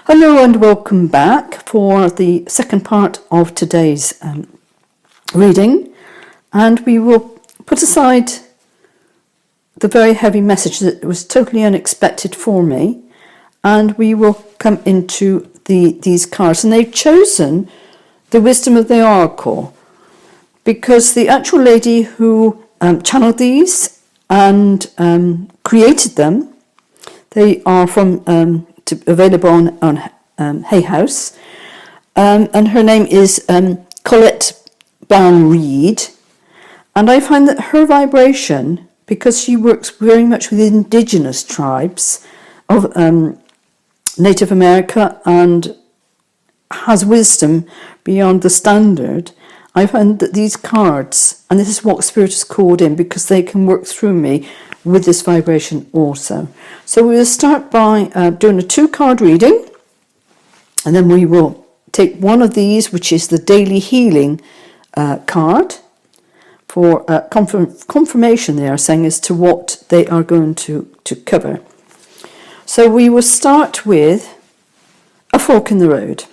Hello and welcome back for the second part of today's reading, and we will put aside the very heavy message that was totally unexpected for me, and we will come into these cards. And they've chosen the Wisdom of the Oracle because the actual lady who channeled these and created them, they are from available on Hay House, and her name is Colette Brown-Reed, and I find that her vibration, because she works very much with indigenous tribes of Native America and has wisdom beyond the standard, I find that these cards, and this is what Spirit has called in, because they can work through me with this vibration also. So we'll start by doing a 2-card reading, and then we will take one of these, which is the Daily Healing card, for confirmation, they are saying, as to what they are going to cover. So we will start with a fork in the road,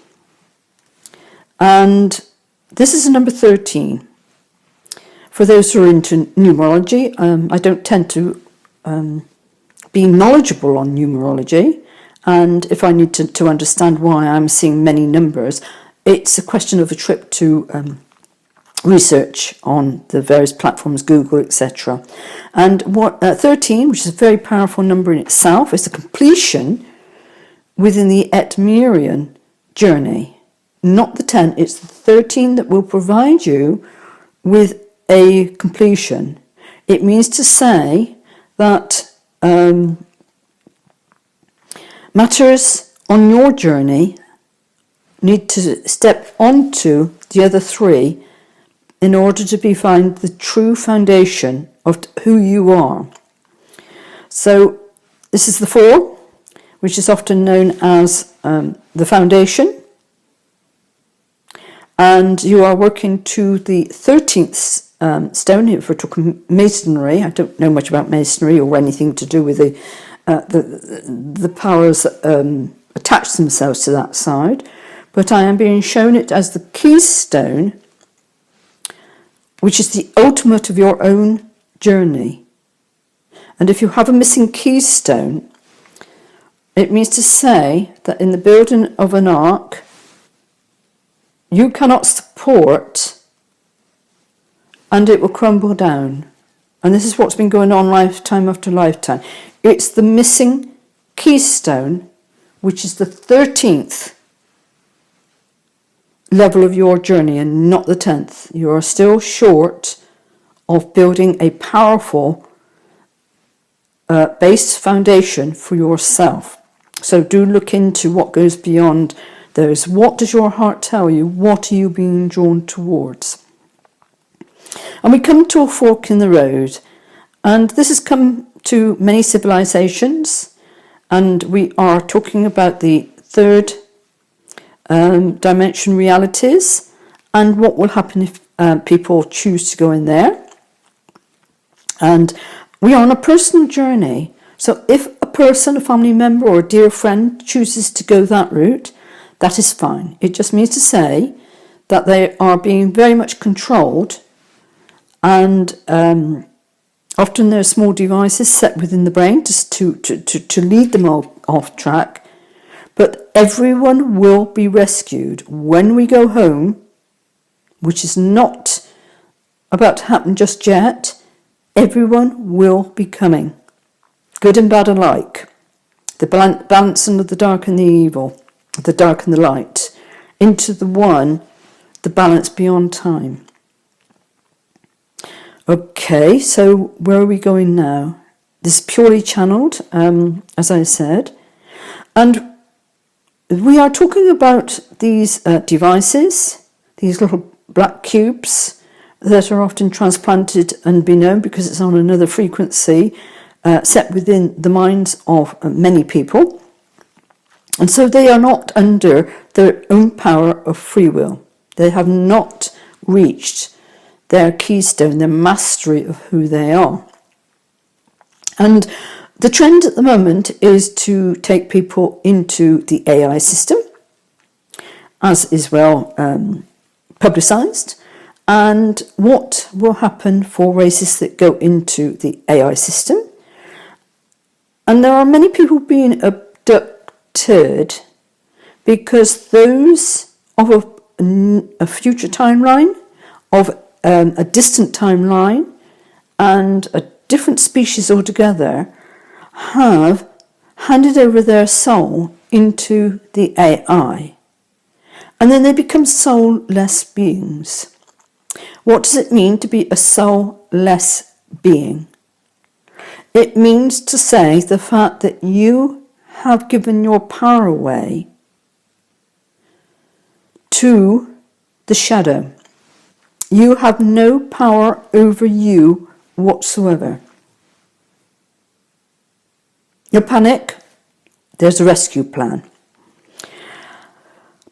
and this is number 13. For those who are into numerology, I don't tend to be knowledgeable on numerology, and if I need to understand why I'm seeing many numbers, it's a question of a trip to research on the various platforms, Google, etc. And what 13, which is a very powerful number in itself, is a completion within the Etmerian journey. Not the 10, it's the 13 that will provide you with a completion. It means to say that matters on your journey need to step onto the other 3 in order to find the true foundation of who you are. So this is the 4, which is often known as the foundation, and you are working to the 13th stone. If we're talking masonry, I don't know much about masonry or anything to do with the powers that attach themselves to that side, but I am being shown it as the keystone, which is the ultimate of your own journey. And if you have a missing keystone, it means to say that in the building of an ark, you cannot support, and it will crumble down. And this is what's been going on lifetime after lifetime. It's the missing keystone, which is the 13th level of your journey and not the 10th. You are still short of building a powerful base foundation for yourself. So do look into what goes beyond those. What does your heart tell you? What are you being drawn towards? And we come to a fork in the road, and this has come to many civilizations, and we are talking about the 3rd dimension realities and what will happen if people choose to go in there. And we are on a personal journey, so if a person, a family member or a dear friend chooses to go that route, that is fine. It just means to say that they are being very much controlled, and often there are small devices set within the brain just to lead them off track. But everyone will be rescued when we go home, which is not about to happen just yet. Everyone will be coming, good and bad alike. The balancing of the dark and the evil, the dark and the light, into the one, the balance beyond time. Okay, so where are we going now? This is purely channeled, as I said, and we are talking about these devices, these little black cubes that are often transplanted and be known because it's on another frequency set within the minds of many people. And so they are not under their own power of free will. They have not reached their keystone, their mastery of who they are. And The trend at the moment is to take people into the AI system, as is well publicised. And what will happen for races that go into the AI system? And there are many people being abducted because those of a future timeline, of a distant timeline, and a different species altogether have handed over their soul into the AI. And then they become soulless beings. What does it mean to be a soulless being? It means to say the fact that you have given your power away to the shadow. You have no power over you whatsoever. You panic, there's a rescue plan.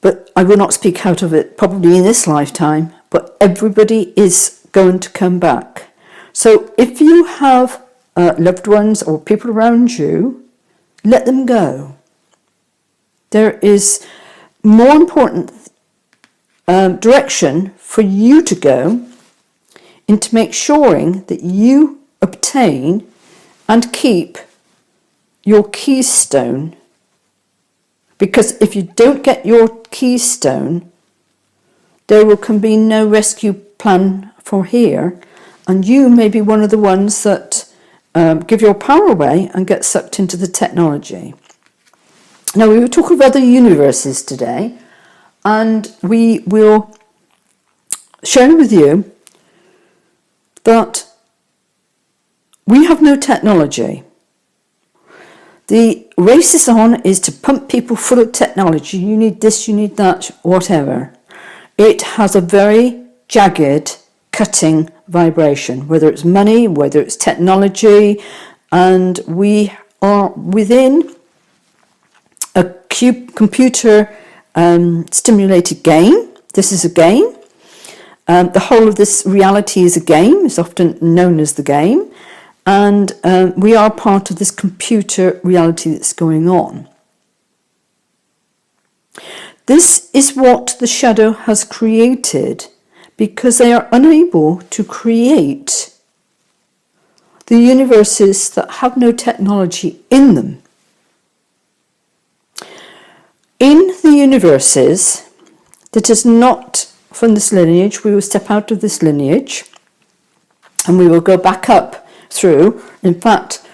But I will not speak out of it probably in this lifetime, but everybody is going to come back. So if you have loved ones or people around you, let them go. There is more important direction for you to go into make sure that you obtain and keep your keystone. Because if you don't get your keystone, there can be no rescue plan for here, and you may be one of the ones that give your power away and get sucked into the technology. Now, we will talk of other universes today, and we will share with you that we have no technology. The race is on is to pump people full of technology. You need this, you need that, whatever. It has a very jagged, cutting vibration, whether it's money, whether it's technology, and we are within a computer stimulated game. This is a game. The whole of this reality is a game. It's often known as the game. And we are part of this computer reality that's going on. This is what the shadow has created because they are unable to create the universes that have no technology in them. In the universes that is not from this lineage, we will step out of this lineage and we will go back up through. In fact,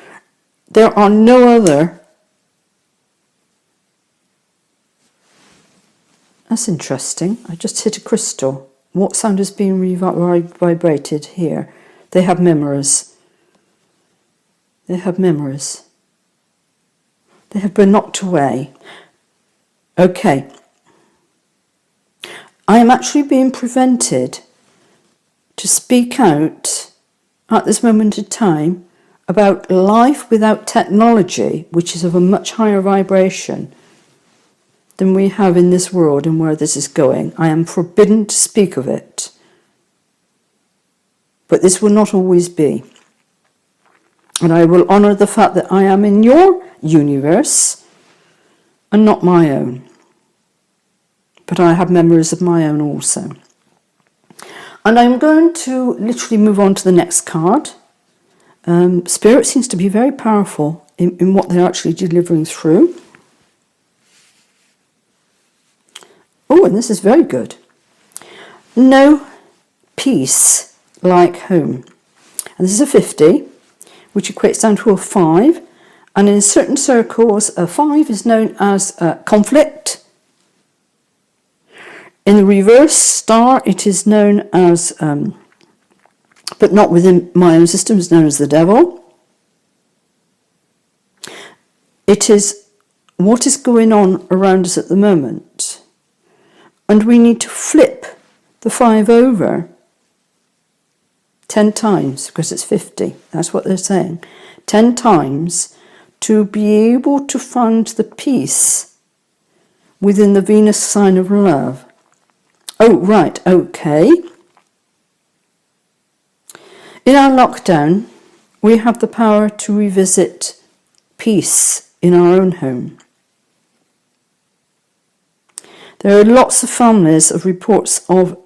there are no other. That's interesting. I just hit a crystal. What sound is being vibrated here? They have memories. They have memories. They have been knocked away. Okay. I am actually being prevented to speak out at this moment in time about life without technology, which is of a much higher vibration than we have in this world and where this is going. I am forbidden to speak of it. But this will not always be. And I will honour the fact that I am in your universe and not my own. But I have memories of my own also. And I'm going to literally move on to the next card. Spirit seems to be very powerful in what they're actually delivering through. Oh, and this is very good. No peace like home. And this is a 50, which equates down to a 5. And in certain circles, a 5 is known as conflict. In the reverse star, it is known as, but not within my own system, it's known as the devil. It is what is going on around us at the moment. And we need to flip the 5 over 10 times, because it's 50. That's what they're saying. 10 times to be able to find the peace within the Venus sign of love. Oh, right, okay. In our lockdown, we have the power to revisit peace in our own home. There are lots of families of reports of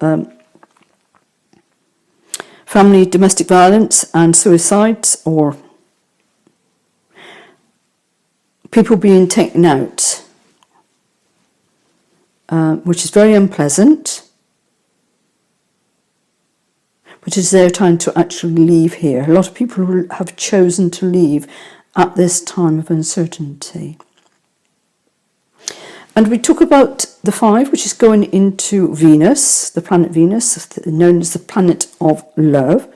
family domestic violence and suicides, or people being taken out, which is very unpleasant, but it's their time to actually leave here. A lot of people have chosen to leave at this time of uncertainty. And we talk about the 5, which is going into Venus, the planet Venus, known as the planet of love.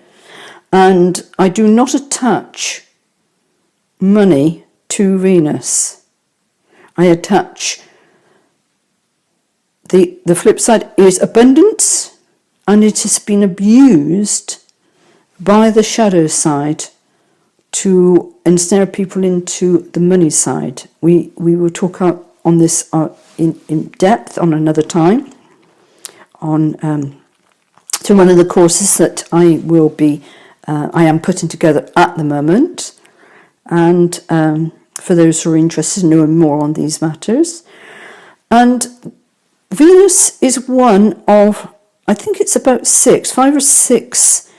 And I do not attach money to Venus. I attach the flip side is abundance, and it has been abused by the shadow side to ensnare people into the money side. We will talk on this in depth on another time, on to one of the courses that I am putting together at the moment, and for those who are interested in knowing more on these matters. And Venus is one of, I think it's about 5 or 6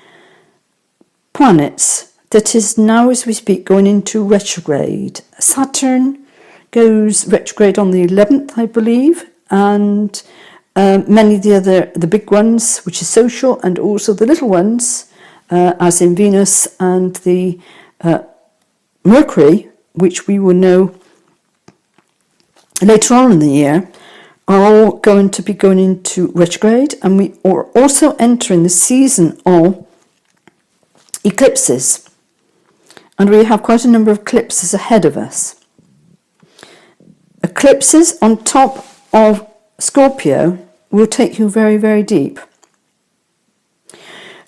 planets that is now, as we speak, going into retrograde. Saturn goes retrograde on the 11th, I believe, and many of the big ones, which is social, and also the little ones, as in Venus and the Mercury, which we will know later on in the year, are all going to be going into retrograde, and we are also entering the season of eclipses, and we have quite a number of eclipses ahead of us. Eclipses on top of Scorpio will take you very, very deep.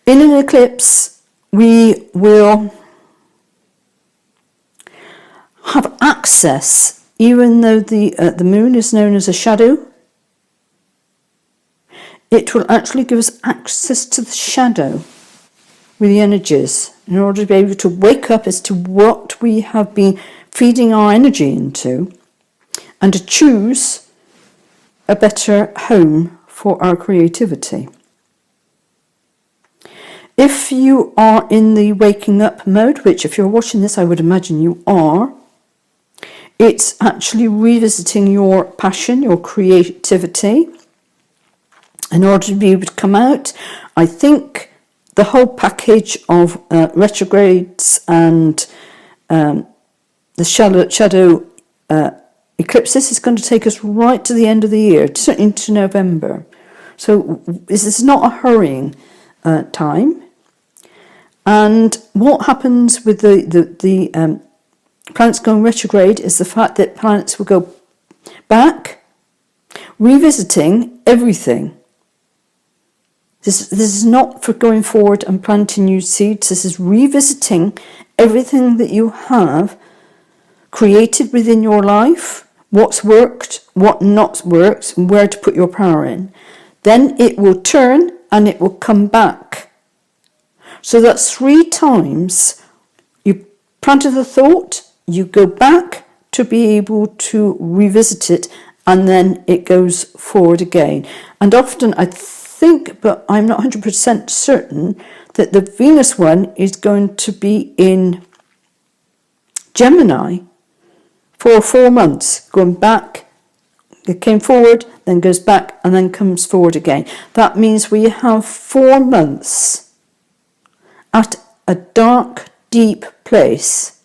In an eclipse, we will have access, even though the moon is known as a shadow, it will actually give us access to the shadow with the energies in order to be able to wake up as to what we have been feeding our energy into, and to choose a better home for our creativity. If you are in the waking up mode, which if you're watching this I would imagine you are, it's actually revisiting your passion, your creativity, in order to be able to come out. I think the whole package of retrogrades and the shadow eclipses is going to take us right to the end of the year, certainly into November. So this is not a hurrying time. And what happens with the planets going retrograde is the fact that planets will go back, revisiting everything. This is not for going forward and planting new seeds. This is revisiting everything that you have created within your life, what's worked, what not worked, and where to put your power in. Then it will turn and it will come back. So that's 3 times you planted the thought, you go back to be able to revisit it, and then it goes forward again. And often I think, but I'm not 100% certain, that the Venus one is going to be in Gemini for 4 months, going back. It came forward, then goes back, and then comes forward again. That means we have 4 months at a dark, deep place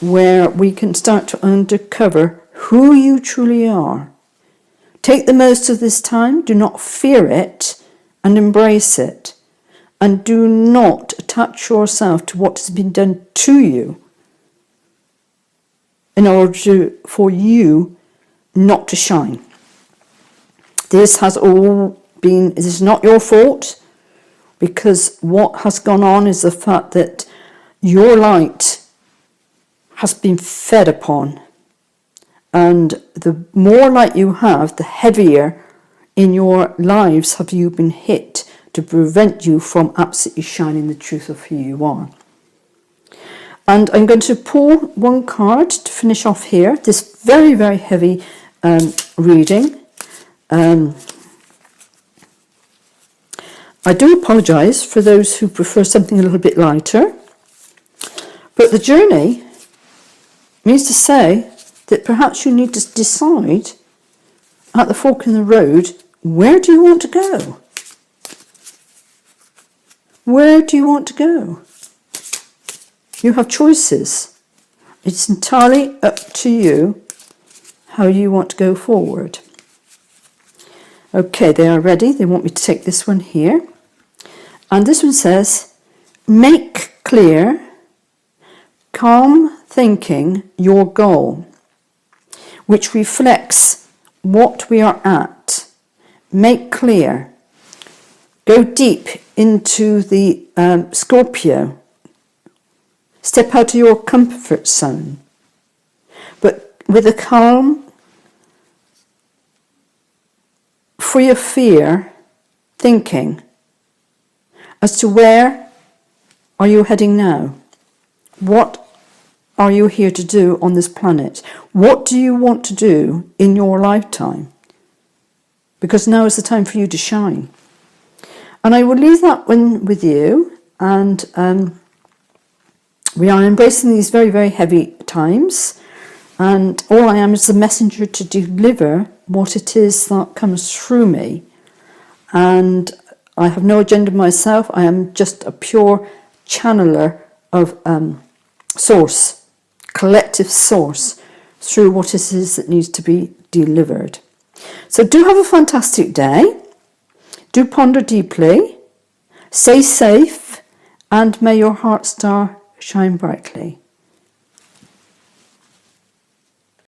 where we can start to uncover who you truly are. Take the most of this time, do not fear it, and embrace it. And do not attach yourself to what has been done to you in order for you not to shine. This is not your fault, because what has gone on is the fact that your light has been fed upon. And the more light you have, the heavier in your lives have you been hit to prevent you from absolutely shining the truth of who you are. And I'm going to pull one card to finish off here, this very, very heavy reading. I do apologise for those who prefer something a little bit lighter, but the journey means to say that perhaps you need to decide at the fork in the road, where do you want to go? Where do you want to go? You have choices. It's entirely up to you how you want to go forward. Okay, they are ready. They want me to take this one here. And this one says, make clear, calm thinking your goal, which reflects what we are at. Make clear. Go deep into the Scorpio. Step out of your comfort zone, but with a calm, free of fear thinking as to where are you heading now? What are you here to do on this planet? What do you want to do in your lifetime? Because now is the time for you to shine. And I will leave that one with you, and we are embracing these very, very heavy times, and all I am is the messenger to deliver what it is that comes through me. And I have no agenda myself. I am just a pure channeler of source, collective source, through what it is that needs to be delivered. So do have a fantastic day. Do ponder deeply. Stay safe, and may your heart star shine brightly.